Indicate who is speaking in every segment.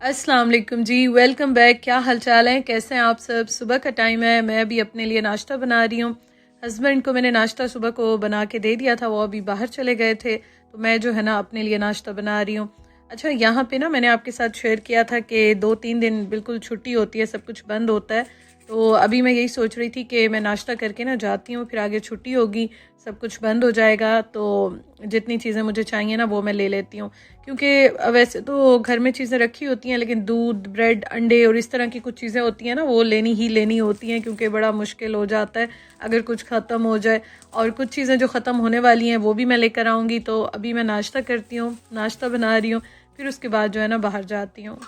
Speaker 1: अस्सलाम वालेकुम जी, welcome back. क्या हाल चाल है, कैसे हैं आप सब। सुबह का टाइम है, मैं अभी अपने लिए नाश्ता बना रही हूँ। हस्बैंड को मैंने नाश्ता सुबह को बना के दे दिया था, वो अभी बाहर चले गए थे, तो मैं जो है ना अपने लिए नाश्ता बना रही हूँ। अच्छा, यहाँ पे ना मैंने आपके साथ शेयर किया था कि 2-3 दिन बिल्कुल छुट्टी होती है, सब कुछ बंद होता है। तो अभी मैं यही सोच रही थी कि मैं नाश्ता करके ना जाती हूँ, फिर आगे छुट्टी होगी, सब कुछ बंद हो जाएगा, तो जितनी चीज़ें मुझे चाहिए ना वो मैं ले लेती हूँ। क्योंकि वैसे तो घर में चीज़ें रखी होती हैं, लेकिन दूध, ब्रेड, अंडे और इस तरह की कुछ चीज़ें होती हैं ना, वो लेनी ही लेनी होती हैं, क्योंकि बड़ा मुश्किल हो जाता है अगर कुछ ख़त्म हो जाए। और कुछ चीज़ें जो ख़त्म होने वाली हैं वो भी मैं लेकर आऊँगी। तो अभी मैं नाश्ता करती हूँ, नाश्ता बना रही हूँ, फिर उसके बाद जो है ना बाहर जाती हूँ।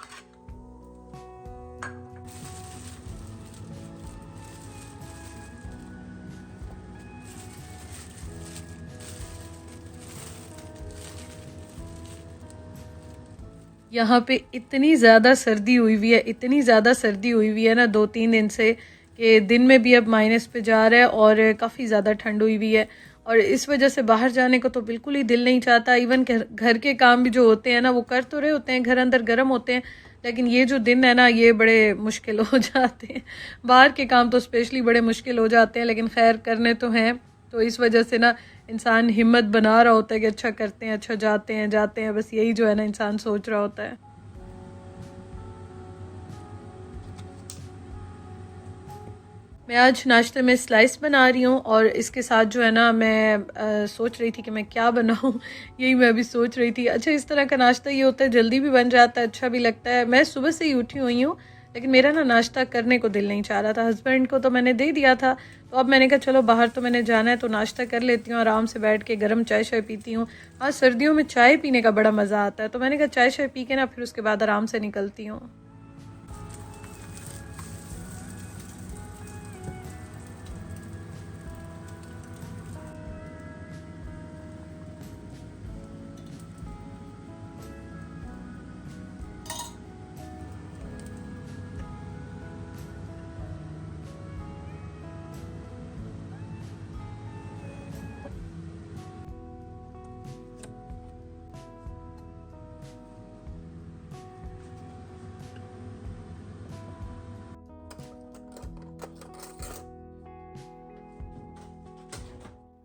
Speaker 1: यहाँ पे इतनी ज़्यादा सर्दी हुई हुई है, इतनी ज़्यादा सर्दी हुई हुई है ना 2-3 दिन से, कि दिन में भी अब माइनस पे जा रहा है और काफ़ी ज़्यादा ठंड हुई हुई है। और इस वजह से बाहर जाने को तो बिल्कुल ही दिल नहीं चाहता। इवन घर घर के काम भी जो होते हैं ना वो कर तो रहे होते हैं, घर अंदर गर्म होते हैं, लेकिन ये जो दिन है ना ये बड़े मुश्किल हो जाते हैं। बाहर के काम तो स्पेशली बड़े मुश्किल हो जाते हैं, लेकिन खैर करने तो हैं। तो इस वजह से ना इंसान हिम्मत बना रहा होता है कि अच्छा करते हैं, अच्छा जाते हैं, बस यही जो है ना इंसान सोच रहा होता है। मैं आज नाश्ते में स्लाइस बना रही हूँ और इसके साथ जो है ना मैं सोच रही थी कि मैं क्या बनाऊँ। यही मैं अभी सोच रही थी। अच्छा, इस तरह का नाश्ता ये होता है, जल्दी भी बन जाता है, अच्छा भी लगता है। मैं सुबह से ही उठी हुई हूँ, लेकिन मेरा ना नाश्ता करने को दिल नहीं चाह रहा था। हस्बैंड को तो मैंने दे दिया था, तो अब मैंने कहा चलो बाहर तो मैंने जाना है तो नाश्ता कर लेती हूँ, आराम से बैठ के गर्म चाय शाय पीती हूँ। हाँ, सर्दियों में चाय पीने का बड़ा मज़ा आता है, तो मैंने कहा चाय शाय पी के ना फिर उसके बाद आराम से निकलती हूँ।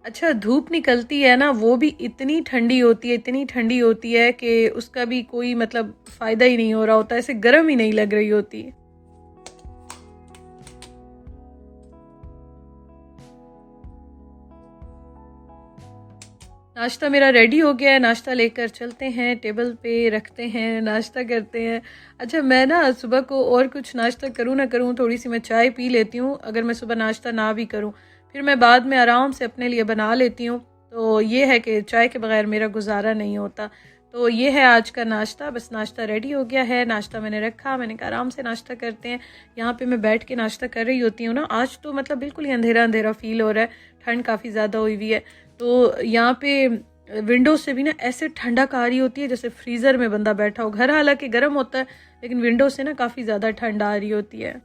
Speaker 1: अच्छा, धूप निकलती है ना वो भी इतनी ठंडी होती है, इतनी ठंडी होती है कि उसका भी कोई मतलब फ़ायदा ही नहीं हो रहा होता, ऐसे गर्म ही नहीं लग रही होती। नाश्ता मेरा रेडी हो गया है, नाश्ता लेकर चलते हैं, टेबल पे रखते हैं, नाश्ता करते हैं। अच्छा, मैं ना सुबह को और कुछ नाश्ता करूँ ना करूँ, थोड़ी-सी मैं चाय पी लेती हूँ, अगर मैं सुबह नाश्ता ना भी करूँ। फिर मैं बाद में आराम से अपने लिए बना लेती हूँ। तो ये है कि चाय के बगैर मेरा गुज़ारा नहीं होता। तो ये है आज का नाश्ता, बस नाश्ता रेडी हो गया है, नाश्ता मैंने रखा, मैंने कहा आराम से नाश्ता करते हैं। यहाँ पे मैं बैठ के नाश्ता कर रही होती हूँ ना, आज तो मतलब बिल्कुल ही अंधेरा-अंधेरा फ़ील हो रहा है, ठंड काफ़ी ज़्यादा हुई हुई है। तो यहाँ पे विंडो से भी ना ऐसे ठंडक आ रही होती है जैसे फ्रीज़र में बंदा बैठा हो। घर हालांकि गर्म होता है, लेकिन विंडो से ना काफ़ी ज़्यादा ठंड आ रही होती है।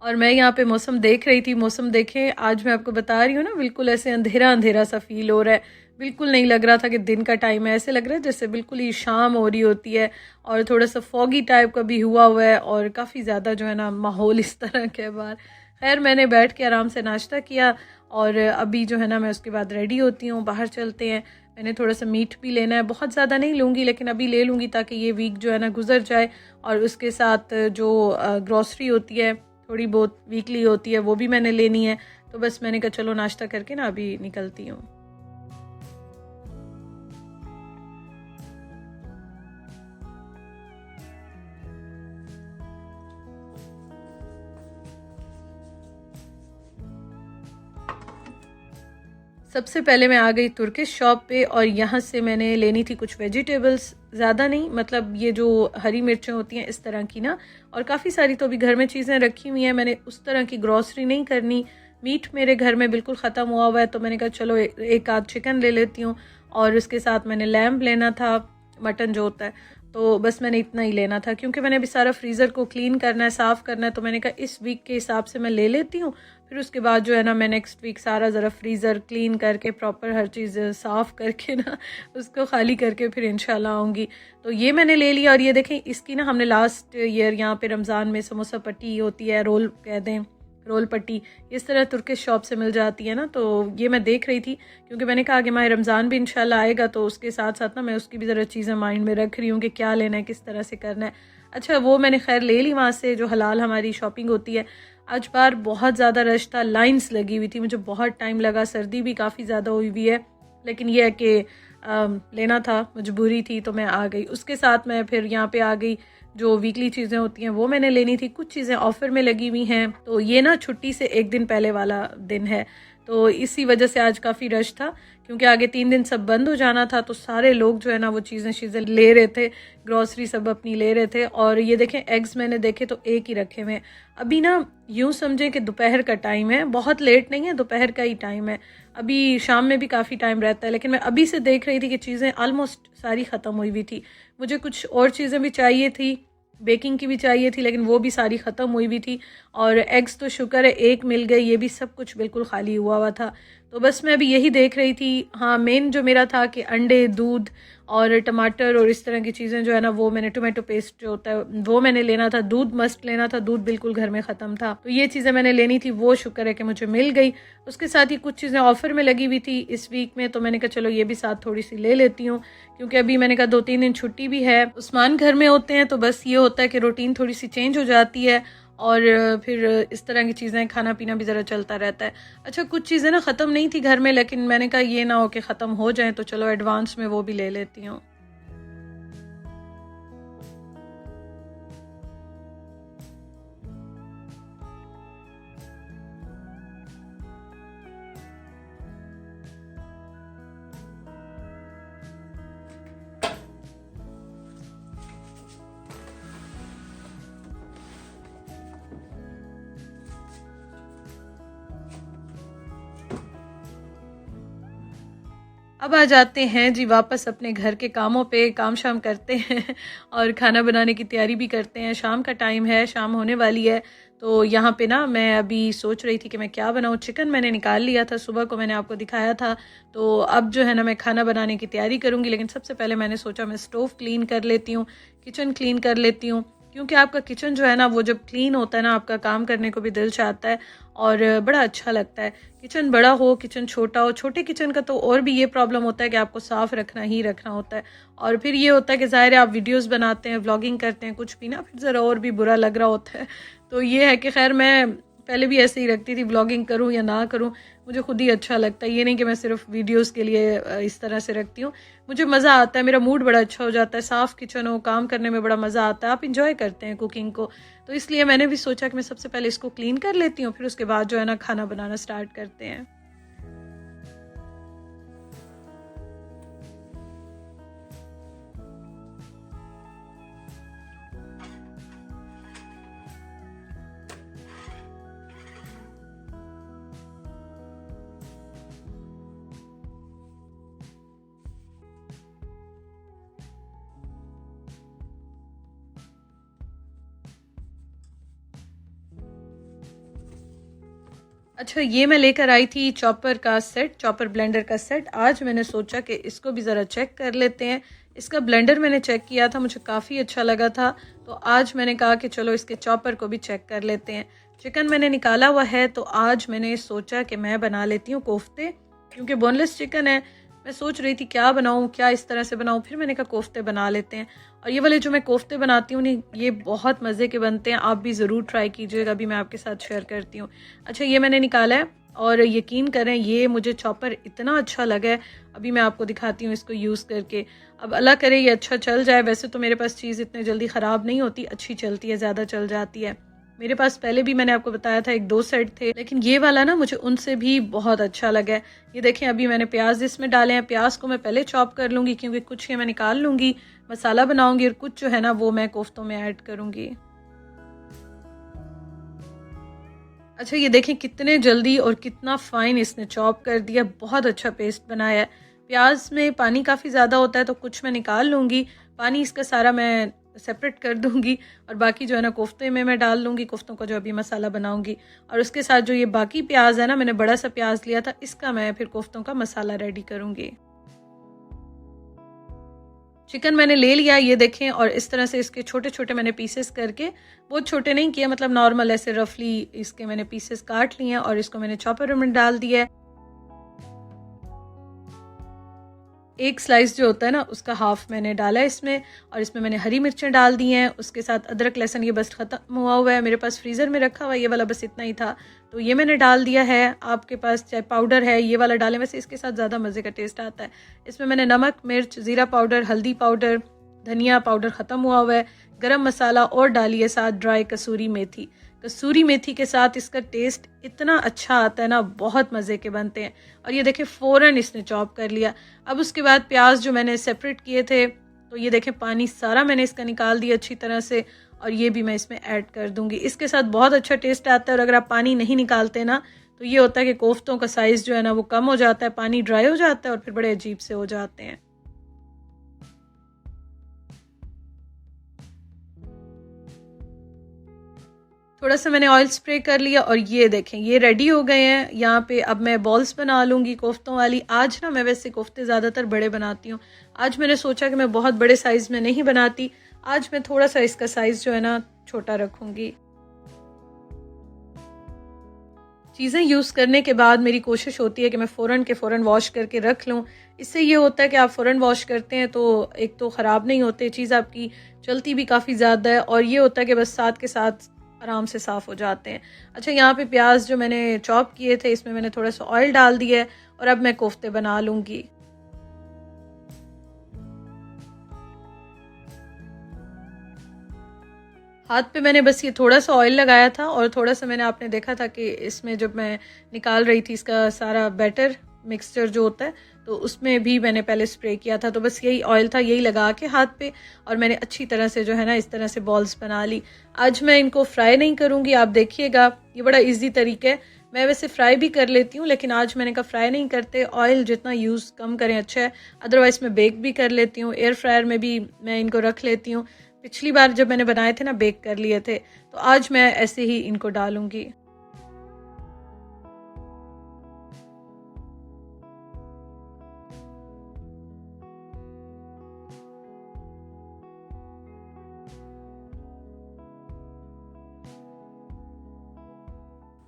Speaker 1: और मैं यहाँ पे मौसम देख रही थी, मौसम देखें, आज मैं आपको बता रही हूँ ना, बिल्कुल ऐसे अंधेरा अंधेरा सा फील हो रहा है। बिल्कुल नहीं लग रहा था कि दिन का टाइम है, ऐसे लग रहा है जैसे बिल्कुल ही शाम हो रही होती है। और थोड़ा सा फॉगी टाइप का भी हुआ हुआ है और काफ़ी ज़्यादा जो है ना माहौल इस तरह के बाहर। खैर, मैंने बैठ के आराम से नाश्ता किया और अभी जो है ना मैं उसके बाद रेडी होती हूँ, बाहर चलते हैं। मैंने थोड़ा सा मीट भी लेना है, बहुत ज़्यादा नहीं लूँगी लेकिन अभी ले लूँगी ताकि ये वीक जो है ना गुजर जाए। और उसके साथ जो ग्रॉसरी होती है, थोड़ी बहुत वीकली होती है, वो भी मैंने लेनी है। तो बस मैंने कहा चलो नाश्ता करके ना अभी निकलती हूँ। सबसे पहले मैं आ गई तुर्किश शॉप पे और यहाँ से मैंने लेनी थी कुछ वेजिटेबल्स, ज़्यादा नहीं, मतलब ये जो हरी मिर्चें होती हैं इस तरह की ना। और काफ़ी सारी तो अभी घर में चीज़ें रखी हुई हैं, मैंने उस तरह की ग्रॉसरी नहीं करनी। मीट मेरे घर में बिल्कुल ख़त्म हुआ हुआ है, तो मैंने कहा चलो एक आध चिकन ले लेती हूँ। और उसके साथ मैंने लैम्ब लेना था, मटन जो होता है। तो बस मैंने इतना ही लेना था, क्योंकि मैंने अभी सारा फ्रीज़र को क्लीन करना है, साफ़ करना है, तो मैंने कहा इस वीक के हिसाब से मैं ले लेती हूँ। फिर उसके बाद जो है ना मैं नेक्स्ट वीक सारा ज़रा फ्रीज़र क्लीन करके प्रॉपर हर चीज़ साफ़ करके ना उसको खाली करके फिर इंशाल्लाह आऊँगी। तो ये मैंने ले लिया। और ये देखें, इसकी ना हमने लास्ट ईयर यहाँ पे रमज़ान में समोसा पट्टी होती है, रोल कह दें, रोल पट्टी इस तरह तुर्किश शॉप से मिल जाती है ना, तो ये मैं देख रही थी, क्योंकि मैंने कहा कि माह रमज़ान भी इंशाल्लाह आएगा, तो उसके साथ साथ ना मैं उसकी भी ज़रा चीज़ें माइंड में रख रही हूँ कि क्या लेना है, किस तरह से करना है। अच्छा, वो मैंने खैर ले ली वहाँ से, जो हलाल हमारी शॉपिंग होती है। आज बार बहुत ज़्यादा रश था, लाइन्स लगी हुई थी, मुझे बहुत टाइम लगा, सर्दी भी काफ़ी ज़्यादा हुई हुई है, लेकिन यह है कि लेना था, मजबूरी थी, तो मैं आ गई। उसके साथ मैं फिर यहाँ पे आ गई, जो वीकली चीज़ें होती हैं वो मैंने लेनी थी, कुछ चीज़ें ऑफ़र में लगी हुई हैं, तो ये ना छुट्टी से एक दिन पहले वाला दिन है, तो इसी वजह से आज काफ़ी रश था, क्योंकि आगे 3 दिन सब बंद हो जाना था, तो सारे लोग जो है ना वो चीज़ें ले रहे थे, ग्रॉसरी सब अपनी ले रहे थे। और ये देखें, एग्स मैंने देखे तो एक ही रखे हुए हैं। अभी ना यूँ समझें कि दोपहर का टाइम है, बहुत लेट नहीं है, दोपहर का ही टाइम है, अभी शाम में भी काफ़ी टाइम रहता है, लेकिन मैं अभी से देख रही थी कि चीज़ें ऑलमोस्ट सारी ख़त्म हुई हुई थी। मुझे कुछ और चीज़ें भी चाहिए थी, बेकिंग की भी चाहिए थी, लेकिन वो भी सारी ख़त्म हुई हुई थी। और एग्स तो शुक्र है एक मिल गई, ये भी सब कुछ बिल्कुल खाली हुआ हुआ था। तो बस मैं अभी यही देख रही थी। हाँ, मेन जो मेरा था कि अंडे, दूध और टमाटर और इस तरह की चीज़ें जो है ना, वो मैंने टोमेटो पेस्ट जो होता है वो मैंने लेना था, दूध मस्ट लेना था, दूध बिल्कुल घर में ख़त्म था, तो ये चीज़ें मैंने लेनी थी, वो शुक्र है कि मुझे मिल गई। उसके साथ ही कुछ चीज़ें ऑफ़र में लगी हुई थी इस वीक में, तो मैंने कहा चलो ये भी साथ थोड़ी सी ले लेती हूँ, क्योंकि अभी मैंने कहा 2-3 दिन छुट्टी भी है, उस्मान घर में होते हैं, तो बस ये होता है कि रूटीन थोड़ी सी चेंज हो जाती है, और फिर इस तरह की चीज़ें, खाना पीना भी ज़रा चलता रहता है। अच्छा, कुछ चीज़ें ना ख़त्म नहीं थी घर में, लेकिन मैंने कहा ये ना हो कि ख़त्म हो जाएं, तो चलो एडवांस में वो भी ले लेती हूँ। अब आ जाते हैं जी वापस अपने घर के कामों पे, काम शाम करते हैं और खाना बनाने की तैयारी भी करते हैं। शाम का टाइम है, शाम होने वाली है, तो यहाँ पे ना मैं अभी सोच रही थी कि मैं क्या बनाऊँ। चिकन मैंने निकाल लिया था, सुबह को मैंने आपको दिखाया था, तो अब जो है ना मैं खाना बनाने की तैयारी करूँगी, लेकिन सबसे पहले मैंने सोचा मैं स्टोव क्लीन कर लेती हूँ, किचन क्लीन कर लेती हूँ, क्योंकि आपका किचन जो है ना वो जब क्लीन होता है ना, आपका काम करने को भी दिल चाहता है और बड़ा अच्छा लगता है। किचन बड़ा हो, किचन छोटा हो, छोटे किचन का तो और भी ये प्रॉब्लम होता है कि आपको साफ़ रखना ही रखना होता है, और फिर ये होता है कि ज़ाहिर है आप वीडियोस बनाते हैं, व्लॉगिंग करते हैं, कुछ भी ना फिर ज़रा और भी बुरा लग रहा होता है। तो ये है कि खैर मैं पहले भी ऐसे ही रखती थी, व्लॉगिंग करूँ या ना करूँ, मुझे खुद ही अच्छा लगता है, ये नहीं कि मैं सिर्फ वीडियोस के लिए इस तरह से रखती हूँ। मुझे मज़ा आता है, मेरा मूड बड़ा अच्छा हो जाता है, साफ़ किचन हो, काम करने में बड़ा मज़ा आता है, आप इंजॉय करते हैं कुकिंग को, तो इसलिए मैंने भी सोचा कि मैं सबसे पहले इसको क्लीन कर लेती हूँ, फिर उसके बाद जो है ना खाना बनाना स्टार्ट करते हैं। अच्छा, ये मैं लेकर आई थी चॉपर का सेट, चॉपर ब्लेंडर का सेट। आज मैंने सोचा कि इसको भी ज़रा चेक कर लेते हैं। इसका ब्लेंडर मैंने चेक किया था, मुझे काफ़ी अच्छा लगा था, तो आज मैंने कहा कि चलो इसके चॉपर को भी चेक कर लेते हैं। चिकन मैंने निकाला हुआ है, तो आज मैंने सोचा कि मैं बना लेती हूँ कोफ्ते, क्योंकि बोनलेस चिकन है। मैं सोच रही थी क्या बनाऊँ, क्या इस तरह से बनाऊँ, फिर मैंने कहा कोफ्ते बना लेते हैं। और ये वाले जो मैं कोफ्ते बनाती हूँ नहीं, ये बहुत मज़े के बनते हैं, आप भी ज़रूर ट्राई कीजिएगा, अभी मैं आपके साथ शेयर करती हूँ। अच्छा, ये मैंने निकाला है, और यकीन करें ये मुझे चॉपर इतना अच्छा लगा है, अभी मैं आपको दिखाती हूँ इसको यूज़ करके। अब अल्लाह करे ये अच्छा चल जाए, वैसे तो मेरे पास चीज़ इतने जल्दी ख़राब नहीं होती, अच्छी चलती है, ज़्यादा चल जाती है। मेरे पास पहले भी मैंने आपको बताया था 1-2 सेट थे, लेकिन ये वाला ना मुझे उनसे भी बहुत अच्छा लगा है। ये देखें, अभी मैंने प्याज इसमें डाले हैं, प्याज को मैं पहले चॉप कर लूँगी, क्योंकि कुछ ये मैं निकाल लूँगी, मसाला बनाऊँगी, और कुछ जो है ना वो मैं कोफ्तों में ऐड करूँगी। अच्छा, ये देखें कितने जल्दी और कितना फ़ाइन इसने चॉप कर दिया, बहुत अच्छा पेस्ट बनाया है। प्याज में पानी काफ़ी ज़्यादा होता है तो कुछ मैं निकाल लूँगी, पानी इसका सारा मैं सेपरेट कर दूँगी और बाकी जो है ना कोफ्ते में मैं डाल लूँगी, कोफ्तों का जो अभी मसाला बनाऊँगी। और उसके साथ जो ये बाकी प्याज है ना, मैंने बड़ा सा प्याज लिया था, इसका मैं फिर कोफ्तों का मसाला रेडी करूँगी। चिकन मैंने ले लिया, ये देखें, और इस तरह से इसके छोटे छोटे मैंने पीसेस करके, बहुत छोटे नहीं किए, मतलब नॉर्मल ऐसे रफली इसके मैंने पीसेस काट लिए हैं और इसको मैंने चॉपर में डाल दिया है। एक स्लाइस जो होता है ना उसका हाफ मैंने डाला है इसमें, और इसमें मैंने हरी मिर्चें डाल दी हैं। उसके साथ अदरक लहसुन ये बस ख़त्म हुआ है, मेरे पास फ्रीज़र में रखा हुआ है, ये वाला बस इतना ही था तो ये मैंने डाल दिया है। आपके पास चाहे पाउडर है ये वाला डालें, वैसे इसके साथ ज़्यादा मज़े का टेस्ट आता है। इसमें मैंने नमक, मिर्च, ज़ीरा पाउडर, हल्दी पाउडर, धनिया पाउडर ख़त्म हुआ है, गरम मसाला और डालिए साथ ड्राई कसूरी मेथी। कसूरी मेथी के साथ इसका टेस्ट इतना अच्छा आता है ना, बहुत मज़े के बनते हैं। और ये देखें फ़ौरन इसने चॉप कर लिया। अब उसके बाद प्याज जो मैंने सेपरेट किए थे, तो ये देखें पानी सारा मैंने इसका निकाल दिया अच्छी तरह से, और ये भी मैं इसमें ऐड कर दूंगी। इसके साथ बहुत अच्छा टेस्ट आता है। और अगर आप पानी नहीं निकालते ना तो ये होता है कि कोफ्तों का साइज़ जो है ना वो कम हो जाता है, पानी ड्राई हो जाता है और फिर बड़े अजीब से हो जाते हैं। थोड़ा सा मैंने ऑयल स्प्रे कर लिया और ये देखें ये रेडी हो गए हैं। यहाँ पे अब मैं बॉल्स बना लूँगी कोफ्तों वाली। आज ना मैं वैसे कोफ्ते ज़्यादातर बड़े बनाती हूँ, आज मैंने सोचा कि मैं बहुत बड़े साइज़ में नहीं बनाती, आज मैं थोड़ा सा इसका साइज़ जो है ना छोटा रखूँगी। चीज़ें यूज़ करने के बाद मेरी कोशिश होती है कि मैं फ़ौरन के फ़ौरन वॉश करके रख लूँ। इससे ये होता है कि आप फ़ौरन वॉश करते हैं तो एक तो ख़राब नहीं होते, चीज़ आपकी चलती भी काफ़ी ज़्यादा है, और ये होता है कि बस साथ के साथ आराम से साफ़ हो जाते हैं। अच्छा, यहाँ पे प्याज जो मैंने चॉप किए थे इसमें मैंने थोड़ा सा ऑयल डाल दिया है और अब मैं कोफ्ते बना लूँगी। हाथ पे मैंने बस ये थोड़ा सा ऑयल लगाया था और थोड़ा सा मैंने आपने देखा था कि इसमें जब मैं निकाल रही थी इसका सारा बैटर मिक्सचर जो होता है, तो उसमें भी मैंने पहले स्प्रे किया था। तो बस यही ऑयल था, यही लगा के हाथ पे, और मैंने अच्छी तरह से जो है ना इस तरह से बॉल्स बना ली। आज मैं इनको फ्राई नहीं करूँगी, आप देखिएगा, ये बड़ा ईजी तरीका है। मैं वैसे फ्राई भी कर लेती हूँ लेकिन आज मैंने कहा फ्राई नहीं करते, ऑयल जितना यूज़ कम करें अच्छा है। अदरवाइज़ मैं बेक भी कर लेती हूँ, एयर फ्रायर में भी मैं इनको रख लेती हूँ। पिछली बार जब मैंने बनाए थे ना बेक कर लिए थे, तो आज मैं ऐसे ही इनको डालूंगी।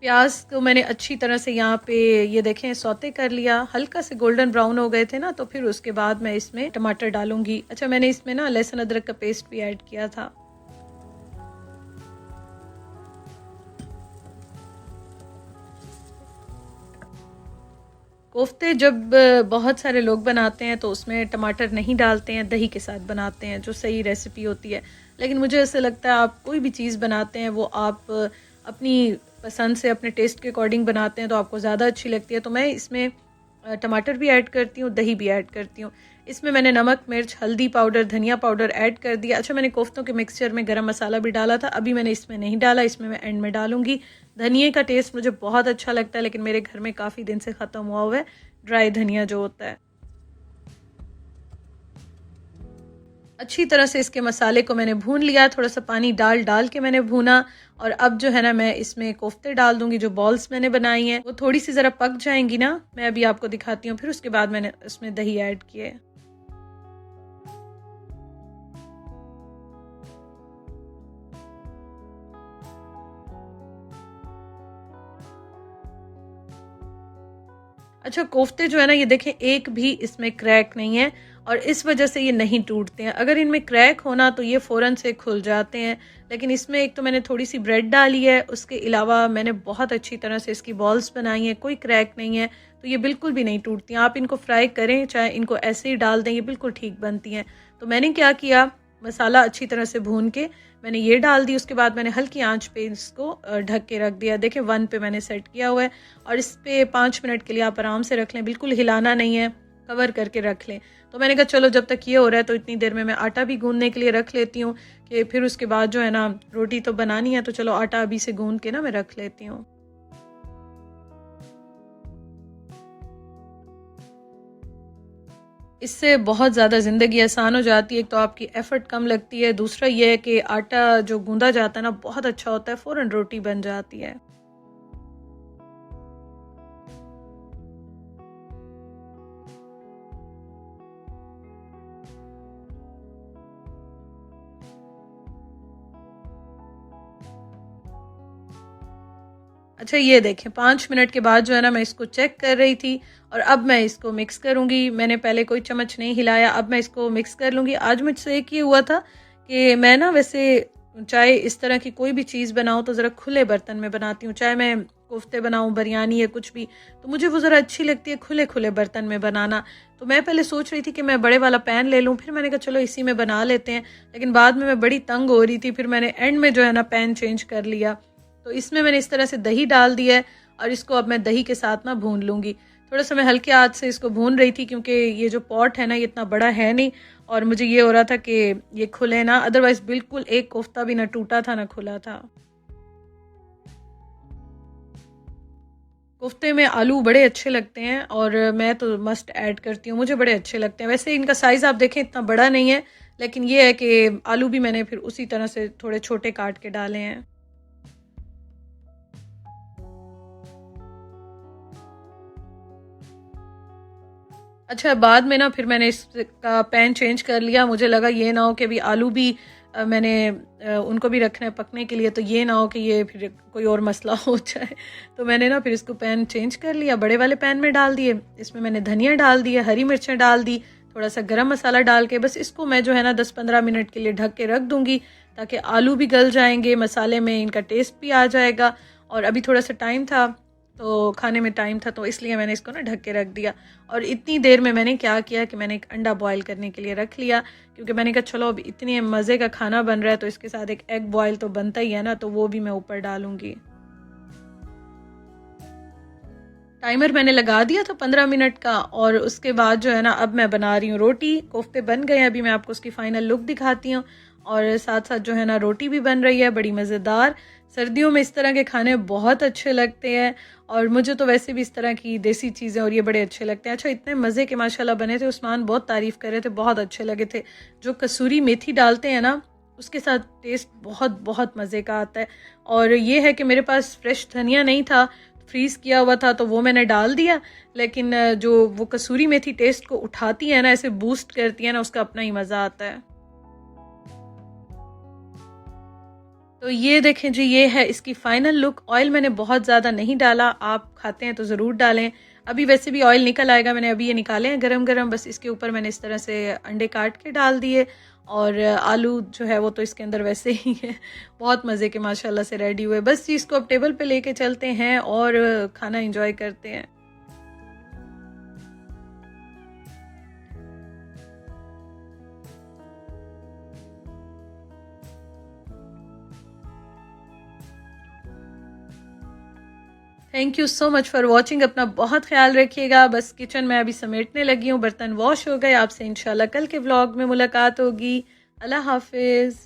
Speaker 1: प्याज को मैंने अच्छी तरह से यहाँ पे ये देखें सौते कर लिया, हल्का से गोल्डन ब्राउन हो गए थे ना, तो फिर उसके बाद मैं इसमें टमाटर डालूंगी। अच्छा, मैंने इसमें ना लहसुन अदरक का पेस्ट भी ऐड किया था। कोफ्ते जब बहुत सारे लोग बनाते हैं तो उसमें टमाटर नहीं डालते हैं, दही के साथ बनाते हैं जो सही रेसिपी होती है। लेकिन मुझे ऐसे लगता है आप कोई भी चीज़ बनाते हैं वो आप अपनी पसंद से अपने टेस्ट के अकॉर्डिंग बनाते हैं तो आपको ज़्यादा अच्छी लगती है। तो मैं इसमें टमाटर भी ऐड करती हूँ, दही भी ऐड करती हूँ। इसमें मैंने नमक, मिर्च, हल्दी पाउडर, धनिया पाउडर ऐड कर दिया। अच्छा, मैंने कोफ्तों के मिक्सचर में गरम मसाला भी डाला था, अभी मैंने इसमें नहीं डाला, इसमें मैं एंड में डालूंगी। धनिए का टेस्ट मुझे बहुत अच्छा लगता है लेकिन मेरे घर में काफ़ी दिन से ख़त्म हुआ है ड्राई धनिया जो होता है। अच्छी तरह से इसके मसाले को मैंने भून लिया, थोड़ा सा पानी डाल डाल के मैंने भूना। और अब जो है ना मैं इसमें कोफ्ते डाल दूंगी, जो बॉल्स मैंने बनाई हैं वो थोड़ी सी ज़रा पक जाएंगी ना, मैं अभी आपको दिखाती हूँ। फिर उसके बाद मैंने इसमें दही ऐड किए। अच्छा, कोफ्ते जो है ना ये देखें एक भी इसमें क्रैक नहीं है और इस वजह से ये नहीं टूटते हैं। अगर इनमें क्रैक होना तो ये फ़ौरन से खुल जाते हैं, लेकिन इसमें एक तो मैंने थोड़ी सी ब्रेड डाली है, उसके अलावा मैंने बहुत अच्छी तरह से इसकी बॉल्स बनाई हैं, कोई क्रैक नहीं है, तो ये बिल्कुल भी नहीं टूटती हैं। आप इनको फ्राई करें चाहे इनको ऐसे ही डाल दें, ये बिल्कुल ठीक बनती हैं। तो मैंने क्या किया, मसाला अच्छी तरह से भून के मैंने ये डाल दी, उसके बाद मैंने हल्की आंच पे इसको ढक के रख दिया। देखें 1 पे मैंने सेट किया हुआ है और इस पे 5 मिनट के लिए आप आराम से रख लें, बिल्कुल हिलाना नहीं है, कवर करके रख लें। तो मैंने कहा चलो जब तक ये हो रहा है तो इतनी देर में मैं आटा भी गूंदने के लिए रख लेती हूँ कि फिर उसके बाद जो है ना रोटी तो बनानी है, तो चलो आटा अभी से गूंद के ना मैं रख लेती हूँ। इससे बहुत ज़्यादा ज़िंदगी आसान हो जाती है। एक तो आपकी एफ़र्ट कम लगती है, दूसरा ये है कि आटा जो गूँधा जाता है ना बहुत अच्छा होता है, फ़ौरन रोटी बन जाती है। अच्छा ये देखें 5 मिनट के बाद जो है ना मैं इसको चेक कर रही थी और अब मैं इसको मिक्स करूँगी। मैंने पहले कोई चम्मच नहीं हिलाया, अब मैं इसको मिक्स कर लूँगी। आज मुझसे एक ये हुआ था कि मैं ना वैसे चाहे इस तरह की कोई भी चीज़ बनाऊँ तो ज़रा खुले बर्तन में बनाती हूँ। चाहे मैं कोफ्ते बनाऊँ, बिरयानी या कुछ भी, तो मुझे वो ज़रा अच्छी लगती है खुले-खुले बर्तन में बनाना। तो मैं पहले सोच रही थी कि मैं बड़े वाला पैन ले लूँ, फिर मैंने कहा चलो इसी में बना लेते हैं। लेकिन बाद में मैं बड़ी तंग हो रही थी, फिर मैंने एंड में जो है ना पैन चेंज कर लिया। तो इसमें मैंने इस तरह से दही डाल दिया है और इसको अब मैं दही के साथ ना भून लूँगी। थोड़ा सा मैं हल्के आँच से इसको भून रही थी क्योंकि ये जो पॉट है ना ये इतना बड़ा है नहीं और मुझे ये हो रहा था कि ये खुले ना, अदरवाइज़ बिल्कुल एक कोफ्ता भी ना टूटा था ना खुला था। कोफ्ते में आलू बड़े अच्छे लगते हैं और मैं तो मस्ट ऐड करती हूँ, मुझे बड़े अच्छे लगते हैं। वैसे इनका साइज़ आप देखें इतना बड़ा नहीं है, लेकिन ये है कि आलू भी मैंने फिर उसी तरह से थोड़े छोटे काट के डाले हैं। अच्छा बाद में ना फिर मैंने इसका पैन चेंज कर लिया। मुझे लगा ये ना हो कि अभी आलू भी मैंने उनको भी रखना है पकने के लिए, तो ये ना हो कि ये फिर कोई और मसला हो जाए। तो मैंने ना फिर इसको पैन चेंज कर लिया, बड़े वाले पैन में डाल दिए। इसमें मैंने धनिया डाल दिया, हरी मिर्चें डाल दी, थोड़ा सा गरम मसाला डाल के बस इसको मैं जो है ना 10-15 मिनट के लिए ढक के रख दूँगी ताकि आलू भी गल जाएंगे, मसाले में इनका टेस्ट भी आ जाएगा। और अभी थोड़ा सा टाइम था, तो खाने में टाइम था, तो इसलिए मैंने इसको ना ढक के रख दिया। और इतनी देर में मैंने क्या किया कि मैंने एक अंडा बॉईल करने के लिए रख लिया, क्योंकि मैंने कहा चलो अब इतने मज़े का खाना बन रहा है तो इसके साथ एक एग बॉईल तो बनता ही है ना, तो वो भी मैं ऊपर डालूंगी। टाइमर मैंने लगा दिया था 15 मिनट का और उसके बाद जो है ना अब मैं बना रही हूँ रोटी। कोफ्ते बन गए हैं, अभी मैं आपको उसकी फ़ाइनल लुक दिखाती हूँ। और साथ साथ जो है ना रोटी भी बन रही है, बड़ी मज़ेदार। सर्दियों में इस तरह के खाने बहुत अच्छे लगते हैं और मुझे तो वैसे भी इस तरह की देसी चीज़ें और ये बड़े अच्छे लगते हैं। अच्छा इतने मज़े के माशाल्लाह बने थे, उस्मान बहुत तारीफ़ कर रहे थे, बहुत अच्छे लगे थे। जो कसूरी मेथी डालते हैं ना उसके साथ टेस्ट बहुत बहुत मज़े का आता है। और ये है कि मेरे पास फ्रेश धनिया नहीं था, फ्रीज़ किया हुआ था, तो वो मैंने डाल दिया। लेकिन जो वो कसूरी मेथी टेस्ट को उठाती है ना, ऐसे बूस्ट करती है ना, उसका अपना ही मज़ा आता है। तो ये देखें जी, ये है इसकी फ़ाइनल लुक। ऑयल मैंने बहुत ज़्यादा नहीं डाला, आप खाते हैं तो ज़रूर डालें। अभी वैसे भी ऑयल निकल आएगा, मैंने अभी ये निकाले हैं गरम गरम। बस इसके ऊपर मैंने इस तरह से अंडे काट के डाल दिए और आलू जो है वो तो इसके अंदर वैसे ही है। बहुत मज़े के माशाल्लाह से रेडी हुए। बस जी इसको अब टेबल पे लेके चलते हैं और खाना इंजॉय करते हैं। Thank you so much for watching. अपना बहुत ख्याल रखिएगा। बस किचन में अभी समेटने लगी हूँ, बर्तन वॉश हो गए। आपसे इंशाल्लाह कल के व्लॉग में मुलाकात होगी। अल्लाह हाफिज़।